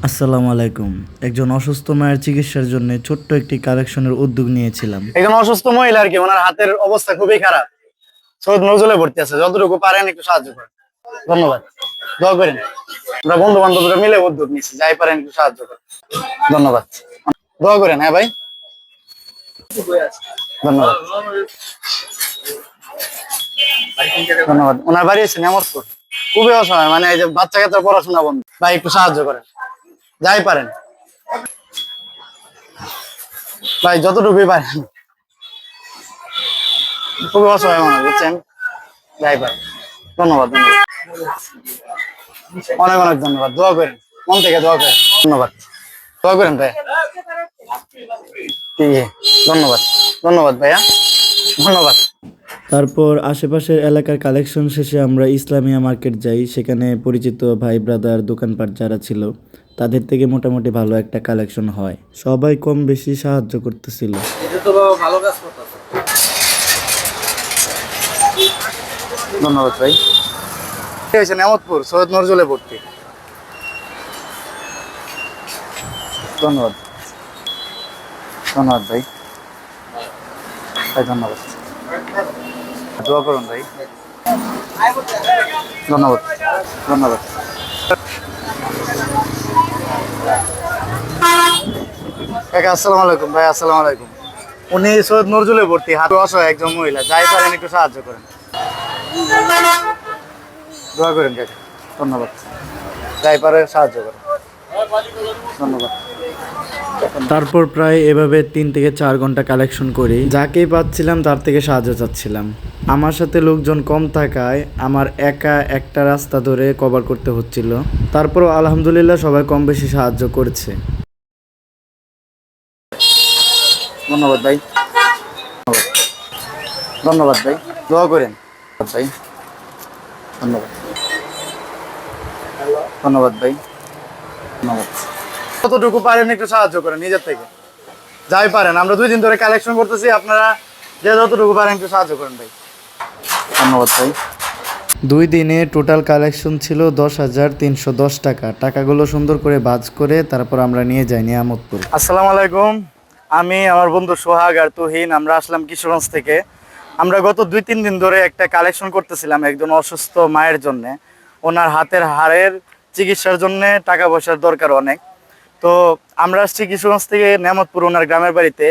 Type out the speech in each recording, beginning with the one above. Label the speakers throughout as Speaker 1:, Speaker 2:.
Speaker 1: আসসালামু আলাইকুম। একজন অসুস্থ মায়ের চিকিৎসার জন্য ছোট্ট একটি কালেকশনের উদ্যোগ নিয়েছিলাম।
Speaker 2: একজন অসুস্থ মহিলা আর কি, ওনার হাতের অবস্থা খুবই খারাপ। সৈয়দ নজরুলে ভর্তি আছে, যতটুকু পারেন একটু সাহায্য করেন। ধন্যবাদ, দোয়া করেন। আমরা বন্ধু বান্ধবরা মিলে উদ্যোগ নিচ্ছি, যাই পারেন একটু সাহায্য করেন। ধন্যবাদ, দোয়া করেন। হ্যাঁ ভাই, ধন্যবাদ। ধন্যবাদ। ওনার বাড়ি আছে নেমতপুর, খুবই অসহায়, মানে এই যে বাচ্চা কাচ্চা পড়াশোনা বন্ধ। ভাই একটু সাহায্য করেন, যাই পারেন ভাই, যতটুকুই পারেন। খুবই অসহায় মানুষ, বুঝছেন, যাই পারেন। ধন্যবাদ, ধন্যবাদ, অনেক অনেক ধন্যবাদ। দোয়া করেন, মন থেকে দোয়া করেন। ধন্যবাদ, দোয়া করেন ভাই। ঠিক আছে, ধন্যবাদ, ধন্যবাদ ভাইয়া, ধন্যবাদ।
Speaker 1: তারপর আশেপাশের এলাকার কালেকশন শেষে আমরা ইসলামিয়া মার্কেট যাই। সেখানে পরিচিত ভাই ব্রাদার দোকানপাট যারা ছিল তাদের থেকে মোটামুটি ভালো একটা কালেকশন হয়। সবাই কম বেশি সাহায্য করতেছিল।
Speaker 2: ধন্যবাদ ভাই। নেমতপুর সৈয়দ নজরুলে ভর্তি। ধন্যবাদ, ধন্যবাদ ভাই, ভাই ধন্যবাদ। দোয়া করুন ভাই। ধন্যবাদ, ধন্যবাদ। কাকা আসসালামু আলাইকুম। ভাই আসসালামু আলাইকুম। উনি সৈয়দ নজরুলে ভর্তি, হাতে অসহায় একজন মহিলা, যাই পারেন একটু সাহায্য করেন। দোয়া করেন কাকা, ধন্যবাদ, যাই পারে সাহায্য করেন। ধন্যবাদ।
Speaker 1: তারপর প্রায় এভাবে 3 থেকে 4 ঘন্টা কালেকশন করি। যাকেই পাচ্ছিলাম তার থেকে সাহায্য চাচ্ছিলাম। আমার সাথে লোকজন কম থাকায় আমার একা একটা রাস্তা ধরে কভার করতে হচ্ছিল। তারপরও আলহামদুলিল্লাহ সবাই কম বেশি সাহায্য করছে।
Speaker 2: ধন্যবাদ ভাই, ধন্যবাদ ভাই, দোয়া করেন ভাই। ধন্যবাদ, ধন্যবাদ ভাই, ধন্যবাদ। কতটুকু পারেন একটু সাহায্য করেন নিজের থেকে, যাই পারেন। আমরা 2 দিন ধরে কালেকশন করতেছি, আপনারা যে যতটুকু পারেন একটু সাহায্য করেন ভাই। ধন্যবাদ ভাই।
Speaker 1: 2 দিনে টোটাল কালেকশন ছিল 10,310 টাকা। টাকাগুলো সুন্দর করে ভাঁজ করে তারপর আমরা নিয়ে যাই নিয়ামতপুর।
Speaker 2: আসসালামু আলাইকুম। আমি আমার বন্ধু সোহাগ আর তুহিন, আমরা আসলাম কিশোরগঞ্জ থেকে। আমরা গত 2-3 দিন ধরে একটা কালেকশন করতেছিলাম একজন অসুস্থ মায়ের জন্য। ওনার হাতের হাড়ের চিকিৎসার জন্য টাকা পয়সার দরকার অনেক। তো আমরা আসছি কিশোরগঞ্জ থেকে নেমতপুর, ওনার গ্রামের বাড়িতে।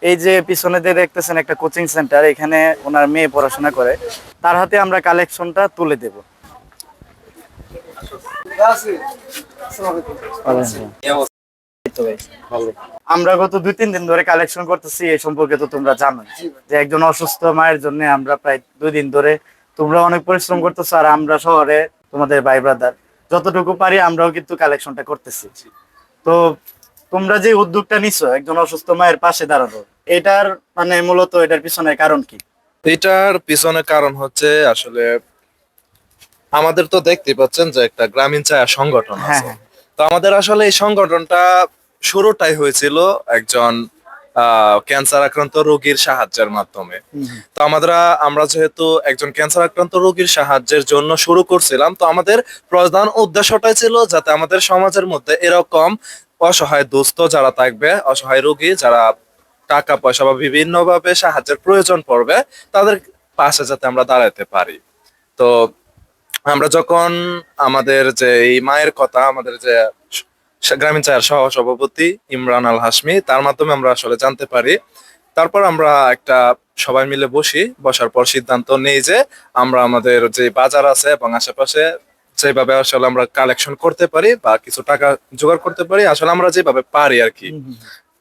Speaker 2: এই যে পিছনে দিয়ে দেখতেছেন একটা কোচিং সেন্টার, এখানে ওনার মেয়ে পড়াশোনা করে। তার হাতে আমরা কালেকশনটা তুলে দেব। আমরা গত 2-3 দিন ধরে কালেকশন করতেছি, এই সম্পর্কে তো তোমরা জানো যে একজন অসুস্থ মায়ের জন্য আমরা প্রায় 2 দিন ধরে, তোমরা অনেক পরিশ্রম করতেছো আর আমরা শহরে তোমাদের ভাই ব্রাদার যতটুকু পারি আমরাও কিন্তু কালেকশনটা করতেছি। তো তোমরা যে উদ্যোগটা নিছো একজন অসুস্থ মায়ের পাশে দাঁড়ানো, এটার মানে মূলত এটার পিছনে কারণ কি?
Speaker 3: এটার পিছনে কারণ হচ্ছে আসলে আমাদের তো দেখতে পাচ্ছেন যে একটা গ্রামীণ ছায়া সংগঠন
Speaker 2: হ্যাঁ,
Speaker 3: আছে।
Speaker 2: হ্যাঁ।
Speaker 3: তো আমাদের আসলে এই সংগঠনটা শুরুটাই হয়েছিল একজন ক্যান্সার আক্রান্ত রোগীর সাহায্যের মাধ্যমে। তো আমরা যেহেতু একজন ক্যান্সার আক্রান্ত রোগীর সাহায্যের জন্য শুরু করছিলাম, তো আমাদের প্রধান উদ্দেশ্যটাই ছিল যাতে আমাদের সমাজের মধ্যে এরকম অসহায় দুস্থ যারা থাকবে, অসহায় রোগী যারা টাকা পয়সা বা বিভিন্ন ভাবে সাহায্যের প্রয়োজন পড়বে, তাদের পাশে যাতে আমরা দাঁড়াতে পারি। তো আমরা যখন আমাদের যে এই মায়ের কথা, আমাদের যে গ্রামীণ চায়ের সহ সভাপতি ইমরান আল হাসমি, তার মাধ্যমে আমরা আসলে জানতে পারি। তারপর আমরা একটা সবাই মিলে বসার পর সিদ্ধান্ত নেই যে আমরা আমাদের যে বাজার আছে এবং আশেপাশে যেভাবে আসলে আমরা কালেকশন করতে পারি বা কিছু টাকা জোগাড় করতে পারি, আসলে আমরা যেভাবে পারি আর কি।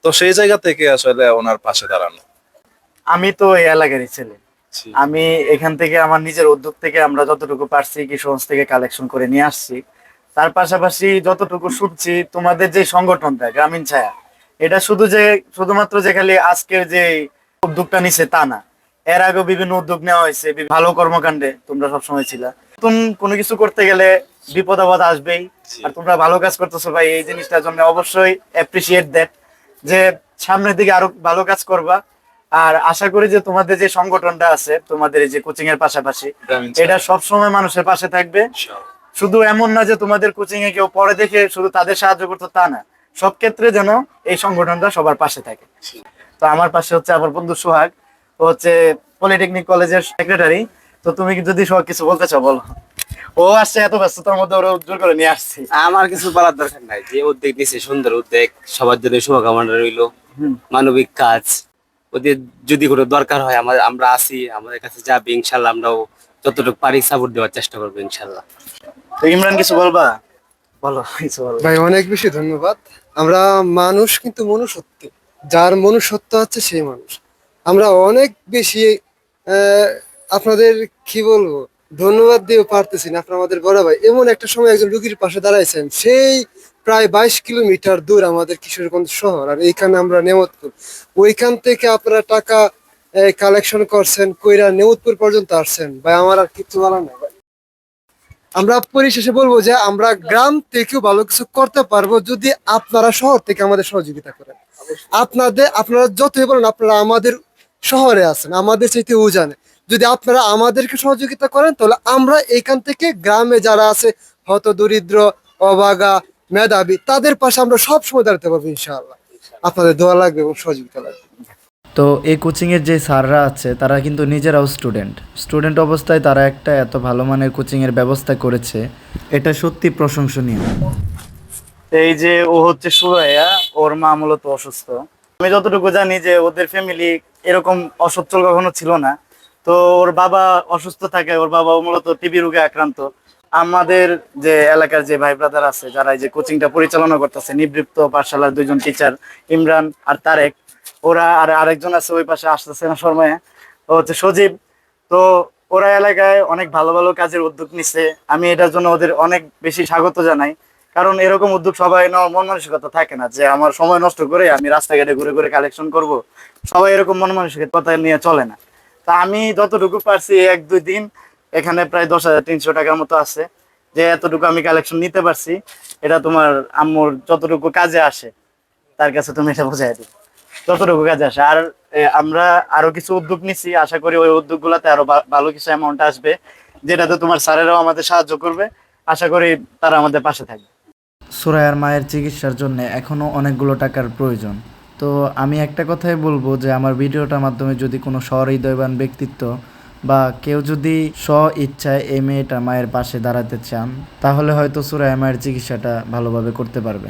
Speaker 3: তো সেই জায়গা থেকে আসলে ওনার পাশে দাঁড়ানো।
Speaker 2: আমি তো এই এলাকারই ছেলে। আমি এখান থেকে আমার নিজের উদ্যোগ থেকে আমরা যতটুকু পারছি কিশোরগঞ্জ থেকে কালেকশন করে নিয়ে আসছি। তার পাশাপাশি যতটুকু শুনছি তোমাদের যে সংগঠনটা গ্রামীণ ছায়া, এটা শুধুমাত্র যে খালি আজকের যে উদ্যোগটা নিছে তা না, এর আগেও বিভিন্ন উদ্যোগ নেওয়া হয়েছে, ভালো কর্মকাণ্ডে তোমরা সবসময় ছিলা। নতুন কোনো কিছু করতে গেলে বিপদ আপদ আসবেই, আর তোমরা ভালো কাজ করতেছো ভাই, এই জিনিসটার জন্য অবশ্যই অ্যাপ্রিসিয়েট দ্যাট, যে সামনের দিকে আরো ভালো কাজ করবা। আর আশা করি যে তোমাদের যে সংগঠনটা আছে, তোমাদের এই যে কোচিং এর পাশাপাশি,
Speaker 3: গ্রামীণ ছায়া।
Speaker 2: এটা সবসময় মানুষের পাশে থাকবে। শুধু এমন না যে তোমাদের কোচিং এ কেউ পড়ে দেখে শুধু তাদের সাহায্য করতো তা না, সব ক্ষেত্রে যেন এই সংগঠনটা সবার পাশে থাকে। তো আমার পাশে হচ্ছে আমার বন্ধু সোহাগ, ও হচ্ছে পলিটেকনিক কলেজের সেক্রেটারি। তো তুমি কি যদি সোহাগ কিছু বলতে চাও বলো। ও আসছে এত ব্যস্ততার মধ্যে, ওরা জোর করে নিয়ে আসছি।
Speaker 4: আমার কিছু বলার দরকার নাই, যে উদ্যোগ নিছে সুন্দর উদ্যোগ, সবার জন্য শুভকামনা রইলো। মানবিক কাজ, ওদের যদি কোনো দরকার হয় আমরা আছি, আমাদের কাছে যাবে, ইনশাল্লাহ আমরাও যতটুকু পারি সাপোর্ট দেওয়ার চেষ্টা করবো ইনশাল্লাহ।
Speaker 2: তো ইমরান কিছু বলবা, বলো কিছু বলো।
Speaker 5: ভাই অনেক বেশি ধন্যবাদ। আমরা মানুষ কিন্তু মনুষ্যত্ব, যার মনুষ্যত্ব আছে সেই মানুষ। আমরা অনেক বেশি আহ, আপনাদের কি বলবো, ধন্যবাদ দিয়েও পারতেছি না। আপনারা আমাদের বড় ভাই, এমন একটা সময় একজন রুগীর পাশে দাঁড়াইছেন, সেই প্রায় 22 কিলোমিটার দূর আমাদের কিশোরগঞ্জ শহর, আর এইখানে আমরা নেমতপুর, ওইখান থেকে আপনারা টাকা কালেকশন করছেন, কইরা নেমতপুর পর্যন্ত আসছেন। ভাই আমার আর কিছু বলার নাই ভাই। আমরা পরিশেষে বলবো যে আমরা গ্রাম থেকেও ভালো কিছু করতে পারবো যদি আপনারা শহর থেকে আমাদের সহযোগিতা করেন। আপনারা যতই বলেন আপনারা আমাদের শহরে আছেন, আমাদের চাইতে জানে, যদি আপনারা আমাদেরকে সহযোগিতা করেন তাহলে আমরা এখান থেকে গ্রামে যারা আছে হত দরিদ্র, অভাগা, মেধাবী, তাদের পাশে আমরা সব সময় দাঁড়াতে পারবো ইনশাআল্লাহ। আপনাদের দোয়া লাগবে এবং সহযোগিতা লাগবে।
Speaker 1: তো এই কোচিংয়ের যে স্যাররা আছে তারা কিন্তু নিজেরাও স্টুডেন্ট অবস্থায় তারা একটা এত ভালো মানের কোচিংয়ের ব্যবস্থা করেছে, এটা সত্যি প্রশংসনীয়।
Speaker 2: এই যে ও হচ্ছে সুরাইয়া, ওর মা মূলত অসুস্থ। আমি যতটুকু জানি যে ওদের ফ্যামিলি এরকম অসচ্ছল কখনো ছিল না। তো ওর বাবা অসুস্থ থাকে, ওর বাবা মূলত টিবি রোগে আক্রান্ত। আমাদের যে এলাকার যে ভাই ব্রাদার আছে যারা এই যে কোচিংটা পরিচালনা করতেছে, নিবৃত্ত পাঠশালার 2জন টিচার ইমরান আর তারেক, ওরা আর আরেকজন আছে ওই পাশে আসতেছে না শর্মায়, ও হচ্ছে সজীব। তো ওরা এলাকায় অনেক ভালো ভালো কাজের উদ্যোগ নিচ্ছে, আমি এটার জন্য ওদের অনেক বেশি স্বাগত জানাই। কারণ এরকম উদ্যোগ সবাই নেওয়ার মন মানসিকতা থাকে না, যে আমার সময় নষ্ট করে আমি রাস্তাঘাটে ঘুরে ঘুরে কালেকশন করব। সবাই এরকম মন মানসিকতা নিয়ে চলে না। তা আমি যতটুকু পারছি 1-2 দিন এখানে প্রায় 10,300 টাকার মতো আছে, যে এতটুকু আমি কালেকশন নিতে পারছি। এটা তোমার আম্মুর যতটুকু কাজে আসে তার কাছে তুমি এটা বোঝাই দিও, যতটুকু কাজে আসে। আর আমরা আরো কিছু উদ্যোগ নিচ্ছি, আশা করি ওই উদ্যোগগুলোতে আরো ভালো কিছু অ্যামাউন্ট আসবে, যেটাতে তোমার স্যারেরাও আমাদের সাহায্য করবে। আশা করি তারা আমাদের পাশে থাকবে।
Speaker 1: সুরাইয়ার মায়ের চিকিৎসার জন্য এখনও অনেকগুলো টাকার প্রয়োজন। তো আমি একটা কথাই বলবো যে আমার ভিডিওটার মাধ্যমে যদি কোনো সহৃদয়বান ব্যক্তিত্ব বা কেউ যদি ইচ্ছায় এই মেয়েটা মায়ের পাশে দাঁড়াতে চান, তাহলে হয়তো সুরাইয়া মায়ের চিকিৎসাটা ভালোভাবে করতে পারবে।